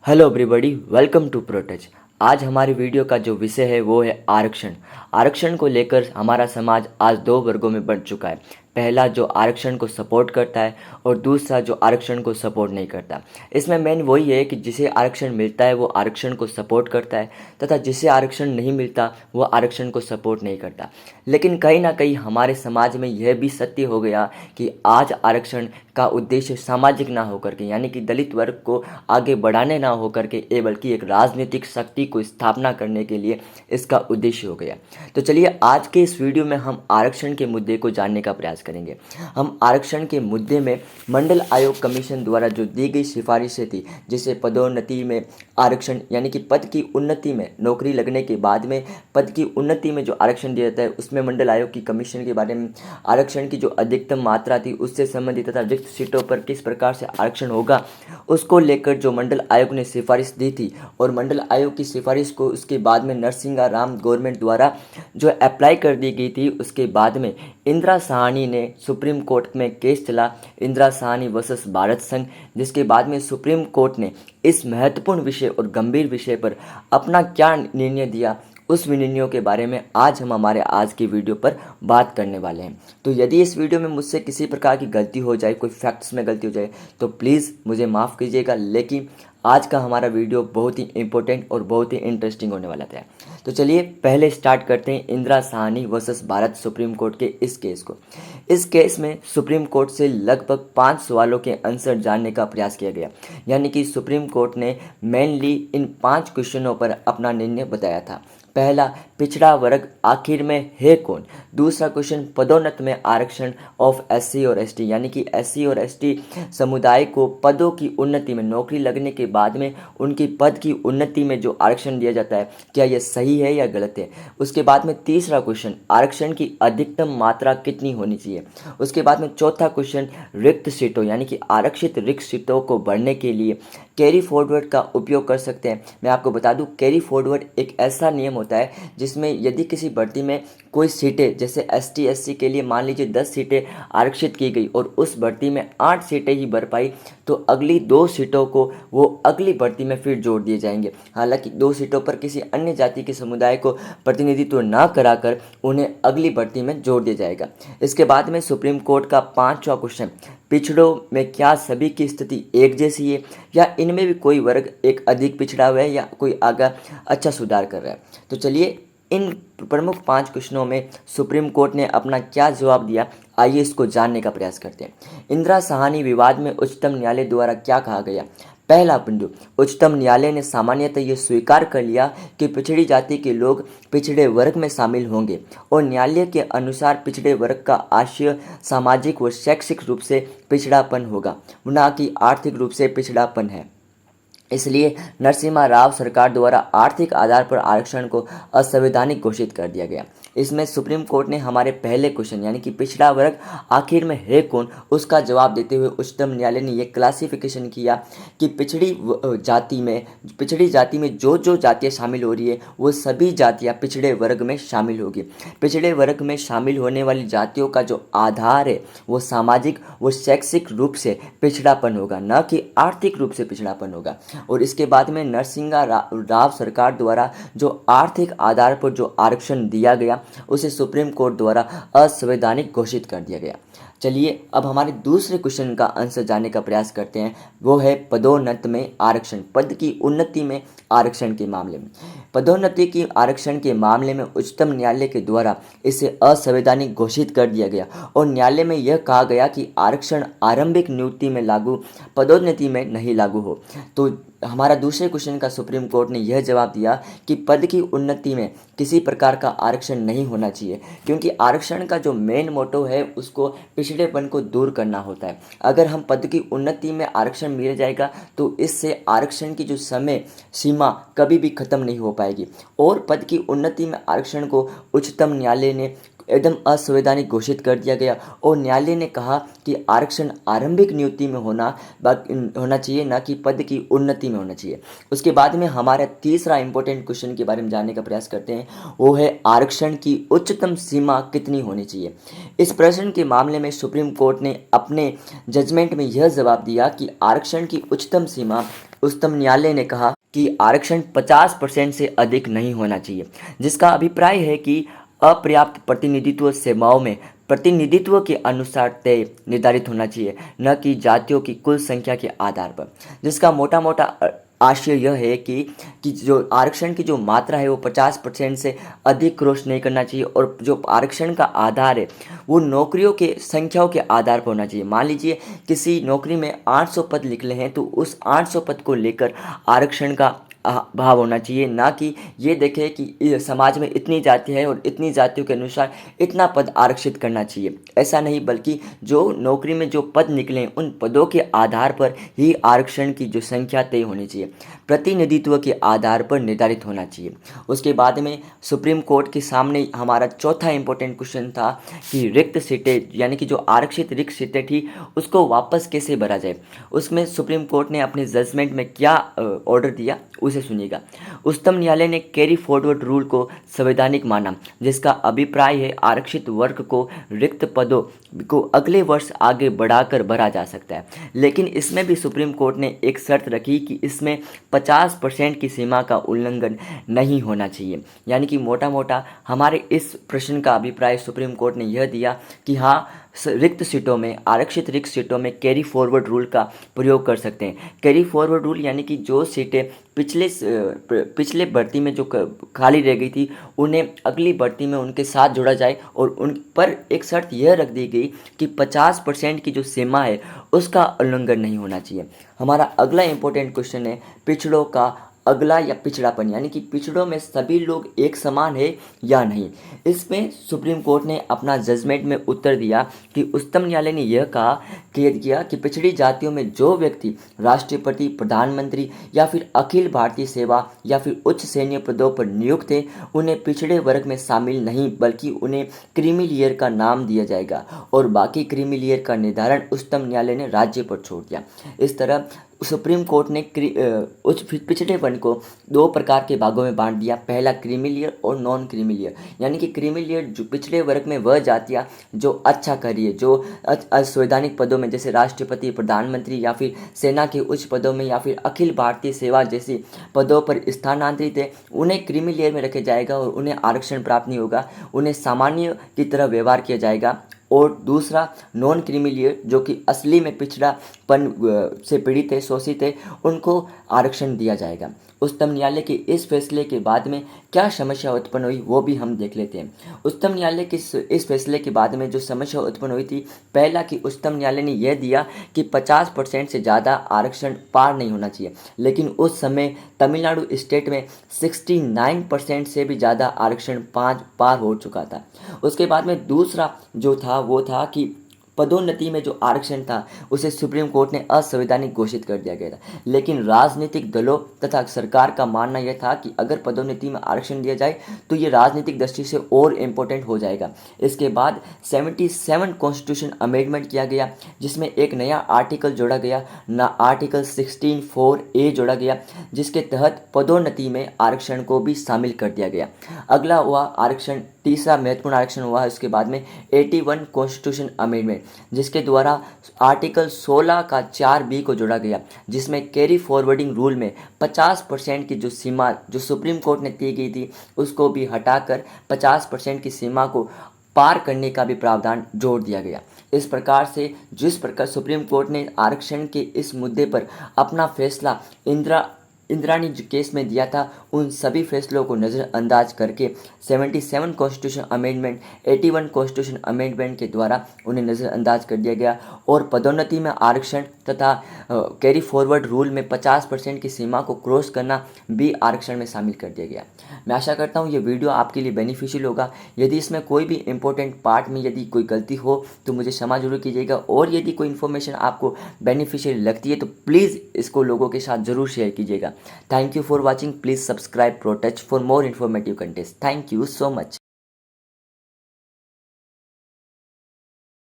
Hello everybody, welcome to Protech. आज हमारी video का जो विषय है वो है आरक्षण। आरक्षण को लेकर हमारा समाज आज दो वर्गों में बंट चुका है। पहला जो आरक्षण को सपोर्ट करता है और दूसरा जो आरक्षण को सपोर्ट नहीं करता। इसमें मेन वही है कि जिसे आरक्षण मिलता है वो आरक्षण को सपोर्ट करता है तथा जिसे आरक्षण नहीं मिलता वो आरक्षण को सपोर्ट नहीं करता। लेकिन कहीं ना कहीं हमारे समाज में यह भी सत्य हो गया कि आज आरक्षण का उद्देश्य सामाजिक ना होकर के, यानी कि दलित वर्ग को आगे बढ़ाने ना होकर के बल्कि एक राजनीतिक शक्ति को स्थापना करने के लिए इसका उद्देश्य हो गया। तो चलिए आज के इस वीडियो में हम आरक्षण के मुद्दे को जानने का प्रयास करेंगे। हम आरक्षण के मुद्दे में मंडल आयोग कमीशन द्वारा जो दी गई सिफारिशें थी, जिसे पदोन्नति में आरक्षण यानी कि पद की उन्नति में, नौकरी लगने के बाद में पद की उन्नति में जो आरक्षण दिया जाता है, उसमें मंडल आयोग की कमीशन के बारे में आरक्षण की जो अधिकतम मात्रा थी उससे संबंधित तथा रिक्त सीटों पर किस प्रकार से आरक्षण होगा उसको लेकर जो मंडल आयोग ने सिफारिश दी थी, और मंडल आयोग की सिफारिश को उसके बाद में नरसिंगा राम गवर्नमेंट द्वारा जो अप्लाई कर दी गई थी, उसके बाद में इंदिरा साहनी ने सुप्रीम कोर्ट में केस चला, इंदिरा साहनी वर्सेस भारत संघ, जिसके बाद में सुप्रीम कोर्ट ने इस महत्वपूर्ण विषय और गंभीर विषय पर अपना क्या निर्णय दिया, उस निर्णयों के बारे में आज हम हमारे आज की वीडियो पर बात करने वाले हैं। तो यदि इस वीडियो में मुझसे किसी प्रकार की गलती हो जाए, कोई फैक्ट्स में गलती हो जाए, तो प्लीज़ मुझे माफ़ कीजिएगा। लेकिन आज का हमारा वीडियो बहुत ही इंपॉर्टेंट और बहुत ही इंटरेस्टिंग होने वाला था। तो चलिए पहले स्टार्ट करते हैं Indira Sahni versus Bharat supreme court के इस केस को। इस केस में सुप्रीम कोर्ट से लगभग 5 सवालों के आंसर जानने का प्रयास किया गया, यानी कि सुप्रीम कोर्ट ने मेनली इन 5 क्वेश्चनों पर अपना निर्णय बताया था। पहला, पिछड़ा वर्ग आखिर में है कौन। दूसरा क्वेश्चन, पदोन्नत में आरक्षण ऑफ एससी और एसटी, यानी कि एससी और एसटी समुदाय को पदों की उन्नति में, नौकरी लगने के बाद में उनकी पद की उन्नति में जो आरक्षण दिया जाता है, क्या यह सही है या गलत है। उसके बाद में तीसरा क्वेश्चन, आरक्षण की अधिकतम मात्रा कितनी होनी चाहिए। उसके बाद में चौथा क्वेश्चन, रिक्त सीटों यानी कि आरक्षित रिक्त सीटों को भरने के लिए कैरी फॉरवर्ड का उपयोग कर सकते हैं। मैं आपको बता दूं, कैरी फॉरवर्ड एक ऐसा नियम होता है जिसमें यदि किसी भर्ती में कोई सीटें, जैसे एसटी एससी के लिए मान लीजिए 10 सीटें आरक्षित की गई और उस भर्ती में 8 सीटें ही भर पाई, तो अगली 2 सीटों को वो अगली भर्ती में फिर जोड़ दिए जाएंगे। हालांकि 2 सीटों पर किसी अन्य जाति के समुदाय को प्रतिनिधित्व ना कराकर उन्हें अगली भर्ती में जोड़ दिया जाएगा। इसके बाद में सुप्रीम कोर्ट का 5वां क्वेश्चन, पिछड़ों में क्या सभी की स्थिति एक जैसी है या इनमें भी कोई वर्ग एक अधिक पिछड़ा हुआ है या कोई आगे अच्छा सुधार कर रहा है। तो चलिए इन प्रमुख 5 क्वेश्चनों में सुप्रीम कोर्ट ने अपना क्या जवाब दिया, आइए इसको जानने का प्रयास करते हैं। इंदिरा साहनी विवाद में उच्चतम न्यायालय द्वारा क्या कहा गया। पहला बिंदु, उच्चतम न्यायालय ने सामान्यतः यह स्वीकार कर लिया कि पिछड़ी जाति के लोग पिछड़े वर्ग में शामिल होंगे और न्यायालय के अनुसार पिछड़े वर्ग का आशय सामाजिक व शैक्षिक रूप से पिछड़ापन होगा, न कि आर्थिक रूप से पिछड़ापन है। इसलिए नरसिम्हा राव सरकार द्वारा आर्थिक आधार पर आरक्षण को असंवैधानिक घोषित कर दिया गया। इसमें सुप्रीम कोर्ट ने हमारे पहले क्वेश्चन यानी कि पिछड़ा वर्ग आखिर में है कौन, उसका जवाब देते हुए उच्चतम न्यायालय ने यह क्लासिफिकेशन किया कि पिछड़ी जाति में जो जो जातियाँ शामिल हो रही है वो सभी जातियाँ पिछड़े वर्ग में शामिल होगी। पिछड़े वर्ग में शामिल होने वाली जातियों का जो आधार है वो सामाजिक व शैक्षिक रूप से पिछड़ापन होगा, न कि आर्थिक रूप से पिछड़ापन होगा। और इसके बाद में नरसिंगा राव सरकार द्वारा जो आर्थिक आधार पर जो आरक्षण दिया गया उसे सुप्रीम कोर्ट द्वारा असंवैधानिक घोषित कर दिया गया। चलिए अब हमारे दूसरे क्वेश्चन का आंसर जानने का प्रयास करते हैं, वो है पदोन्नत में आरक्षण, पद की उन्नति में आरक्षण के मामले में। पदोन्नति की आरक्षण के मामले में उच्चतम न्यायालय के द्वारा इसे असंवैधानिक घोषित कर दिया गया और न्यायालय में यह कहा गया कि आरक्षण आरंभिक नियुक्ति में लागू, पदोन्नति में नहीं लागू हो। तो हमारा दूसरे क्वेश्चन का सुप्रीम कोर्ट ने यह जवाब दिया कि पद की उन्नति में किसी प्रकार का आरक्षण नहीं होना चाहिए, क्योंकि आरक्षण का जो मेन मोटो है उसको पिछड़ेपन को दूर करना होता है। अगर हम पद की उन्नति में आरक्षण मिल जाएगा तो इससे आरक्षण की जो समय सीमा कभी भी खत्म नहीं हो पाएगी और पद की उन्नति में आरक्षण को उच्चतम न्यायालय ने एकदम असंवैधानिक घोषित कर दिया गया और न्यायालय ने कहा कि आरक्षण आरंभिक नियुक्ति में होना चाहिए, ना कि पद की उन्नति में होना चाहिए। उसके बाद में हमारा तीसरा इंपॉर्टेंट क्वेश्चन के बारे में जानने का प्रयास करते हैं, वो है आरक्षण की उच्चतम सीमा कितनी होनी चाहिए। इस प्रश्न के मामले में सुप्रीम कोर्ट ने अपने जजमेंट में यह जवाब दिया कि आरक्षण की उच्चतम सीमा उच्चतम न्यायालय ने कहा कि आरक्षण 50% से अधिक नहीं होना चाहिए, जिसका अभिप्राय है कि अपर्याप्त प्रतिनिधित्व सेवाओं में प्रतिनिधित्व के अनुसार तय निर्धारित होना चाहिए, न कि जातियों की कुल संख्या के आधार पर। जिसका मोटा मोटा आशय यह है कि जो आरक्षण की जो मात्रा है वो 50% से अधिक क्रॉस नहीं करना चाहिए, और जो आरक्षण का आधार है वो नौकरियों के संख्याओं के आधार पर होना चाहिए। मान लीजिए किसी नौकरी में 800 पद निकले हैं, तो उस 800 पद को लेकर आरक्षण का भाव होना चाहिए, ना कि ये देखें कि समाज में इतनी जाति है और इतनी जातियों के अनुसार इतना पद आरक्षित करना चाहिए। ऐसा नहीं, बल्कि जो नौकरी में जो पद निकले हैं उन पदों के आधार पर ही आरक्षण की जो संख्या तय होनी चाहिए, प्रतिनिधित्व के आधार पर निर्धारित होना चाहिए। उसके बाद में सुप्रीम कोर्ट के सामने हमारा चौथा इंपॉर्टेंट क्वेश्चन था कि रिक्त सीटें, यानी कि जो आरक्षित रिक्त सीटें थी उसको वापस कैसे भरा जाए। उसमें सुप्रीम कोर्ट ने अपने जजमेंट में क्या ऑर्डर दिया उसे सुनिएगा। उच्चतम न्यायालय ने कैरी फॉरवर्ड रूल को संवैधानिक माना, जिसका अभिप्राय है आरक्षित वर्ग को रिक्त पदों को अगले वर्ष आगे बढ़ाकर भरा जा सकता है। लेकिन इसमें भी सुप्रीम कोर्ट ने एक शर्त रखी कि इसमें 50% की सीमा का उल्लंघन नहीं होना चाहिए। यानी कि मोटा मोटा हमारे इस प्रश्न का अभिप्राय सुप्रीम कोर्ट ने यह दिया कि हाँ, रिक्त सीटों में, आरक्षित रिक्त सीटों में कैरी फॉरवर्ड रूल का प्रयोग कर सकते हैं। कैरी फॉरवर्ड रूल यानी कि जो सीटें पिछले भर्ती में जो खाली रह गई थी उन्हें अगली भर्ती में उनके साथ जोड़ा जाए, और उन पर एक शर्त यह रख दी गई कि 50% की जो सीमा है उसका उल्लंघन नहीं होना चाहिए। हमारा अगला इंपॉर्टेंट क्वेश्चन है पिछड़ों का अगला या पिछड़ापन, यानी कि पिछड़ों में सभी लोग एक समान है या नहीं। इसमें सुप्रीम कोर्ट ने अपना जजमेंट में उत्तर दिया कि उच्चतम न्यायालय ने यह किया कि पिछड़ी जातियों में जो व्यक्ति राष्ट्रपति, प्रधानमंत्री या फिर अखिल भारतीय सेवा या फिर उच्च सैन्य पदों पर नियुक्त थे उन्हें पिछड़े वर्ग में शामिल नहीं, बल्कि उन्हें क्रीमी लेयर का नाम दिया जाएगा, और बाकी क्रीमी लेयर का निर्धारण उच्चतम न्यायालय ने राज्य पर छोड़ दिया। इस तरह सुप्रीम कोर्ट ने उच्च पिछड़े वर्ग को दो प्रकार के भागों में बांट दिया। पहला क्रीमी लेयर और नॉन क्रीमी लेयर, यानी कि क्रीमी लेयर जो पिछड़े वर्ग में वह जातियाँ जो अच्छा कर रही है, जो असंवैधानिक पदों में जैसे राष्ट्रपति, प्रधानमंत्री या फिर सेना के उच्च पदों में या फिर अखिल भारतीय सेवा जैसी पदों पर स्थानांतरित है, उन्हें क्रीमी लेयर में रखा जाएगा और उन्हें आरक्षण प्राप्त नहीं होगा, उन्हें सामान्य की तरह व्यवहार किया जाएगा। और दूसरा नॉन क्रीमी लेयर जो कि असली में पिछड़ापन से पीड़ित है, शोषित है, उनको आरक्षण दिया जाएगा। उच्चतम न्यायालय के इस फैसले के बाद में क्या समस्या उत्पन्न हुई वो भी हम देख लेते हैं। उच्चतम न्यायालय के इस फैसले के बाद में जो समस्या उत्पन्न हुई थी, पहला कि उच्चतम न्यायालय ने यह दिया कि 50% से ज़्यादा आरक्षण पार नहीं होना चाहिए, लेकिन उस समय तमिलनाडु स्टेट में 69% से भी ज़्यादा आरक्षण पार हो चुका था। उसके बाद में दूसरा जो था वो था कि पदोन्नति में जो आरक्षण था उसे सुप्रीम कोर्ट ने असंवैधानिक घोषित कर दिया गया था। लेकिन राजनीतिक दलों तथा सरकार का मानना यह था कि अगर पदोन्नति में आरक्षण दिया जाए तो ये राजनीतिक दृष्टि से और इम्पोर्टेंट हो जाएगा। इसके बाद 77 कॉन्स्टिट्यूशन अमेंडमेंट किया गया, जिसमें एक नया आर्टिकल जोड़ा गया, ना आर्टिकल 16(4)(a) जोड़ा गया, जिसके तहत पदोन्नति में आरक्षण को भी शामिल कर दिया गया। अगला हुआ आरक्षण, तीसरा महत्वपूर्ण आरक्षण हुआ है उसके बाद में 81 कॉन्स्टिट्यूशन अमेंडमेंट, जिसके द्वारा आर्टिकल 16 का 4(b) को जोड़ा गया, जिसमें कैरी फॉरवर्डिंग रूल में 50% की जो सीमा जो सुप्रीम कोर्ट ने तय की थी उसको भी हटाकर 50% की सीमा को पार करने का भी प्रावधान जोड़ दिया गया। इस प्रकार से जिस प्रकार सुप्रीम कोर्ट ने आरक्षण के इस मुद्दे पर अपना फैसला इंदिरानी जो केस में दिया था, उन सभी फैसलों को नज़रअंदाज करके 77 कॉन्स्टिट्यूशन अमेंडमेंट, 81 कॉन्स्टिट्यूशन अमेंडमेंट के द्वारा उन्हें नज़रअंदाज कर दिया गया, और पदोन्नति में आरक्षण तथा कैरी फॉरवर्ड रूल में 50% की सीमा को क्रॉस करना भी आरक्षण में शामिल कर दिया गया। मैं आशा करता हूँ ये वीडियो आपके लिए बेनिफिशियल होगा। यदि इसमें कोई भी इंपॉर्टेंट पार्ट में यदि कोई गलती हो तो मुझे क्षमा जरूर कीजिएगा, और यदि कोई इन्फॉर्मेशन आपको बेनिफिशियल लगती है तो प्लीज़ इसको लोगों के साथ ज़रूर शेयर कीजिएगा। Thank you for watching. Please subscribe ProTouch for more informative contents. Thank you so much.